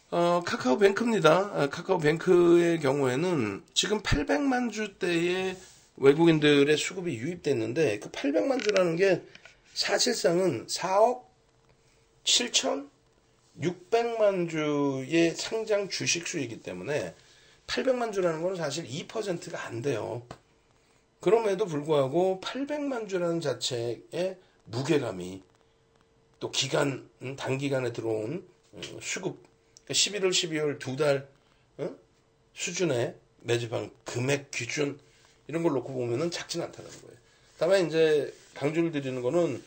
카카오뱅크입니다. 카카오뱅크의 경우에는 지금 800만 주대의 외국인들의 수급이 유입됐는데 그 800만 주라는 게 사실상은 4억 7,600만 주의 상장 주식 수이기 때문에 800만 주라는 건 사실 2%가 안 돼요. 그럼에도 불구하고 800만 주라는 자체의 무게감이 또 단기간에 들어온 수급, 11월, 12월 두 달 수준의 매집한 금액 기준 이런 걸 놓고 보면은 작진 않다는 거예요. 다만 이제 강조를 드리는 거는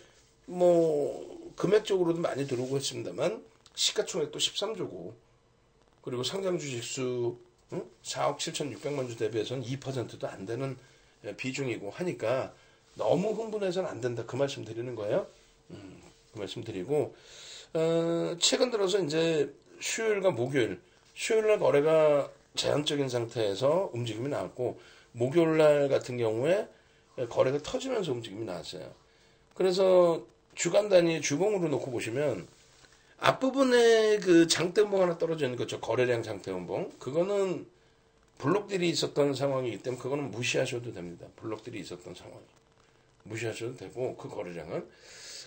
금액적으로도 많이 들어오고 했습니다만 시가총액도 13조고 그리고 상장 주식수 4억 7,600만 주 대비해서는 2%도 안 되는 비중이고 하니까 너무 흥분해서는 안 된다. 그 말씀 드리는 거예요. 그 말씀 드리고 최근 들어서 이제 수요일과 수요일날 거래가 제한적인 상태에서 움직임이 나왔고 목요일날 같은 경우에 거래가 터지면서 움직임이 나왔어요. 그래서 주간 단위 주봉으로 놓고 보시면 앞부분에 그 장대음봉 하나 떨어져 있는 거죠. 거래량 장대음봉. 그거는 블록들이 있었던 상황이기 때문에 그거는 무시하셔도 됩니다. 블록들이 있었던 상황이. 무시하셔도 되고 그 거래량은.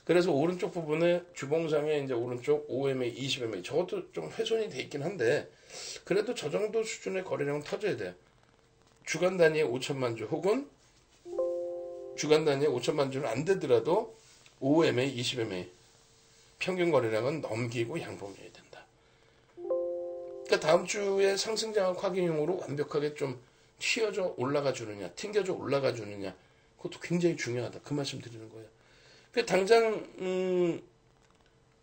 그래서 오른쪽 부분에 주봉상에 이제 오른쪽 5MA, 20MA 저것도 좀 훼손이 돼 있긴 한데 그래도 저 정도 수준의 거래량은 터져야 돼요. 주간 단위에 5천만 주 혹은 주간 단위에 5천만 주는 안 되더라도 5MA, 20MA 평균 거래량은 넘기고 양봉해야 된다. 그러니까 다음 주에 상승장악 확인용으로 완벽하게 좀 튀어져 올라가 주느냐, 튕겨져 올라가 주느냐, 그것도 굉장히 중요하다. 그 말씀 드리는 거예요.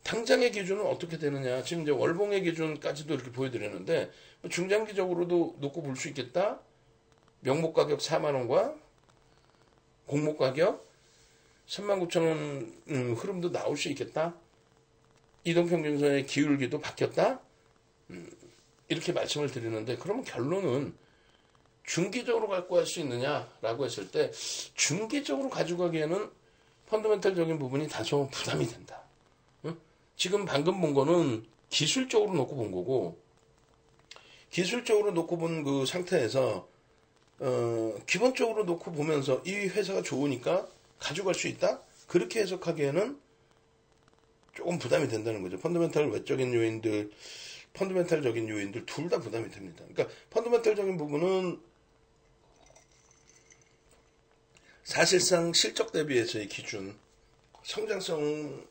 당장의 기준은 어떻게 되느냐. 지금 이제 월봉의 기준까지도 이렇게 보여드렸는데, 중장기적으로도 놓고 볼 수 있겠다. 명목 가격 4만원과 공목 가격 39,000원 흐름도 나올 수 있겠다. 이동평균선의 기울기도 바뀌었다. 이렇게 말씀을 드리는데, 그러면 결론은 중기적으로 갖고 갈 수 있느냐라고 했을 때, 중기적으로 가져가기에는 펀더멘탈적인 부분이 다소 부담이 된다. 지금 방금 본 거는 기술적으로 놓고 본 거고, 기술적으로 놓고 본 그 상태에서 기본적으로 놓고 보면서 이 회사가 좋으니까 가져갈 수 있다? 그렇게 해석하기에는 조금 부담이 된다는 거죠. 펀더멘탈적인 요인들 둘 다 부담이 됩니다. 그러니까 펀더멘탈적인 부분은 사실상 실적 대비해서의 기준, 성장성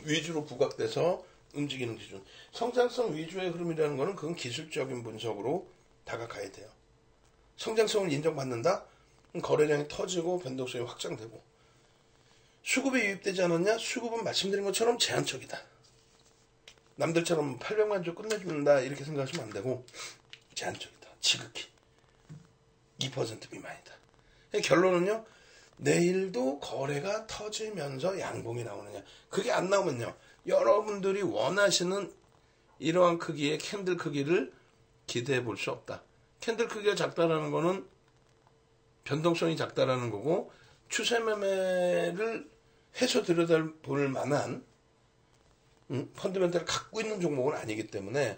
위주로 부각돼서 움직이는 기준. 성장성 위주의 흐름이라는 것은 그건 기술적인 분석으로 다가가야 돼요. 성장성을 인정받는다? 거래량이 터지고 변동성이 확장되고. 수급이 유입되지 않았냐? 수급은 말씀드린 것처럼 제한적이다. 남들처럼 800만 주 끝내준다 이렇게 생각하시면 안 되고 제한적이다. 지극히 2% 미만이다. 결론은요. 내일도 거래가 터지면서 양봉이 나오느냐. 그게 안 나오면요. 여러분들이 원하시는 이러한 크기의 캔들 크기를 기대해 볼 수 없다. 캔들 크기가 작다라는 거는 변동성이 작다라는 거고 추세 매매를 해서 들여다볼 만한 펀더멘탈을 갖고 있는 종목은 아니기 때문에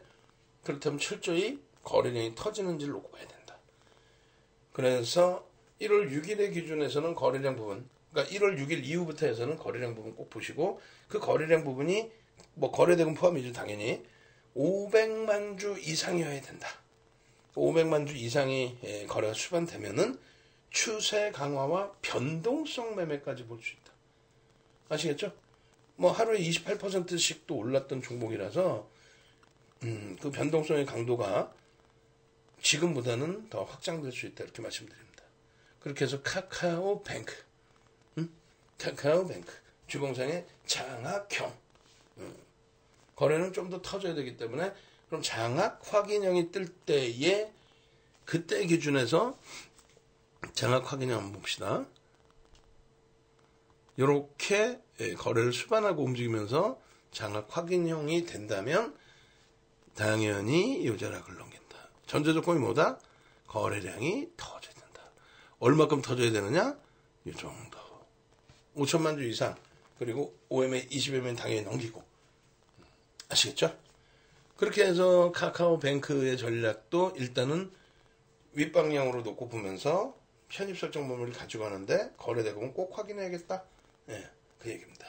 그렇다면 철저히 거래량이 터지는지를 놓고 봐야 된다. 그래서 1월 6일의 기준에서는 거래량 부분, 그러니까 1월 6일 이후부터 해서는 거래량 부분 꼭 보시고 그 거래량 부분이 거래대금 포함이죠. 당연히 500만 주 이상이어야 된다. 500만 주 이상이 거래가 수반되면은 추세 강화와 변동성 매매까지 볼 수 있다. 아시겠죠? 하루에 28%씩도 올랐던 종목이라서 그 변동성의 강도가 지금보다는 더 확장될 수 있다. 이렇게 말씀드립니다. 그렇게 해서 카카오뱅크 주봉상의 장악형 거래는 좀 더 터져야 되기 때문에 그럼 장악 확인형이 뜰 때에 그때 기준에서 장악 확인형 한번 봅시다. 이렇게 거래를 수반하고 움직이면서 장악 확인형이 된다면 당연히 요자락을 넘긴다. 전제 조건이 뭐다? 거래량이 터져야 된다. 얼마큼 터져야 되느냐? 이 정도. 5천만 주 이상 그리고 5MA, 20MA는 당연히 넘기고. 아시겠죠? 그렇게 해서 카카오뱅크의 전략도 일단은 윗방향으로 놓고 보면서 편입 설정 범위를 가지고 가는데 거래대금은 꼭 확인해야겠다. 예, 그 얘기입니다.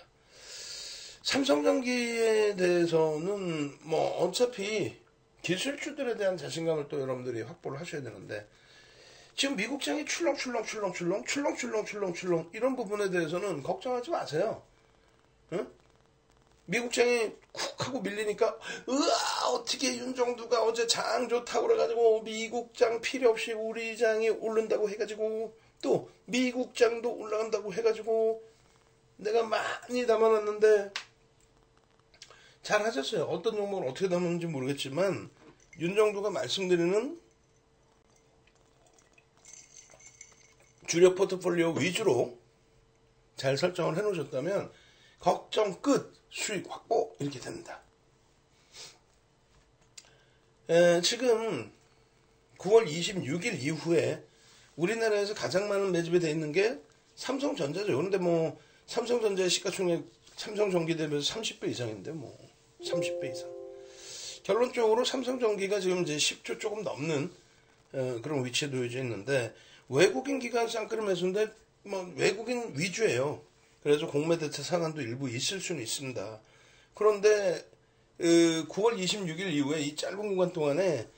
삼성전기에 대해서는 뭐 어차피 기술주들에 대한 자신감을 또 여러분들이 확보를 하셔야 되는데 지금 미국장이 출렁출렁 이런 부분에 대해서는 걱정하지 마세요. 응? 미국장이 쿡 하고 밀리니까 으아 어떻게 윤정두가 어제 장 좋다고 그래가지고 미국장 필요 없이 우리 장이 오른다고 해가지고 또 미국장도 올라간다고 해가지고 내가 많이 담아놨는데 잘 하셨어요. 어떤 종목을 어떻게 담았는지 모르겠지만 윤정두가 말씀드리는 주력 포트폴리오 위주로 잘 설정을 해놓으셨다면 걱정 끝, 수익 확보 이렇게 됩니다. 지금 9월 26일 이후에 우리나라에서 가장 많은 매집이 되어 있는 게 삼성전자죠. 그런데 뭐 삼성전자의 시가총액 삼성전기 대비해서 30배 이상인데 뭐 30배 이상. 결론적으로 삼성전기가 지금 이제 10조 조금 넘는 그런 위치에 놓여져 있는데 외국인 기관 쌍끌음 매수인데 뭐 외국인 위주예요. 그래서 공매 대체 상한도 일부 있을 수는 있습니다. 그런데 9월 26일 이후에 이 짧은 구간 동안에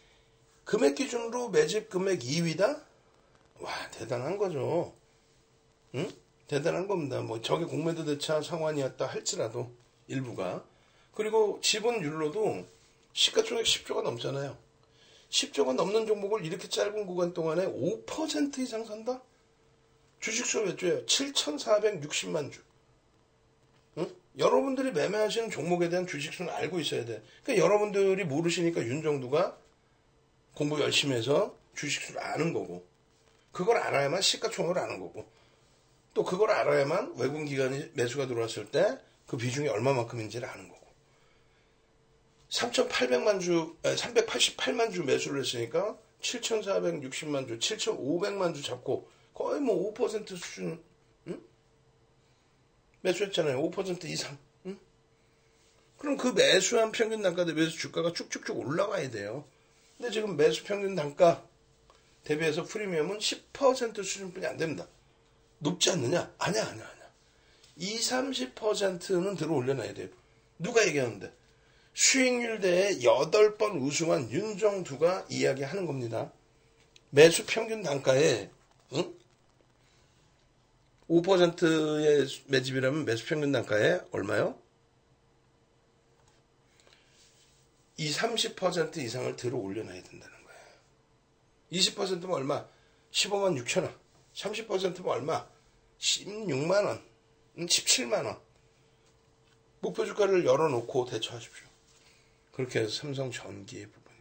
금액 기준으로 매집 금액 2위다? 와 대단한 거죠. 응? 대단한 겁니다. 뭐 저게 공매도 대차 상환이었다 할지라도 일부가. 그리고 지분율로도 시가총액 10조가 넘잖아요. 10조가 넘는 종목을 이렇게 짧은 구간 동안에 5% 이상 산다? 주식수 몇 조예요? 7,460만 주. 응? 여러분들이 매매하시는 종목에 대한 주식수는 알고 있어야 돼. 그러니까 여러분들이 모르시니까 윤정두가 공부 열심히 해서 주식수를 아는 거고 그걸 알아야만 시가총액을 아는 거고 또 그걸 알아야만 외국인 기관이 매수가 들어왔을 때 그 비중이 얼마만큼인지를 아는 거고 3,800만 주, 388만 주 매수를 했으니까 7,460만 주, 7,500만 주 잡고 거의 뭐 5% 수준 응? 매수했잖아요. 5% 이상. 응? 그럼 그 매수한 평균 단가 대비해서 주가가 쭉쭉쭉 올라가야 돼요. 근데 지금 매수 평균 단가 대비해서 프리미엄은 10% 수준뿐이 안 됩니다. 높지 않느냐? 아니야. 20, 30%는 들어 올려놔야 돼요. 누가 얘기하는데? 수익률 대에 8번 우승한 윤정두가 이야기하는 겁니다. 매수 평균 단가에 응? 5%의 매집이라면 매수 평균 단가에 얼마요? 30% 이상을 들어 올려놔야 된다는 거예요. 20%면 얼마? 15만 6천 원. 30%면 얼마? 16만 원. 17만 원. 목표 주가를 열어놓고 대처하십시오. 그렇게 해서 삼성전기의 부분.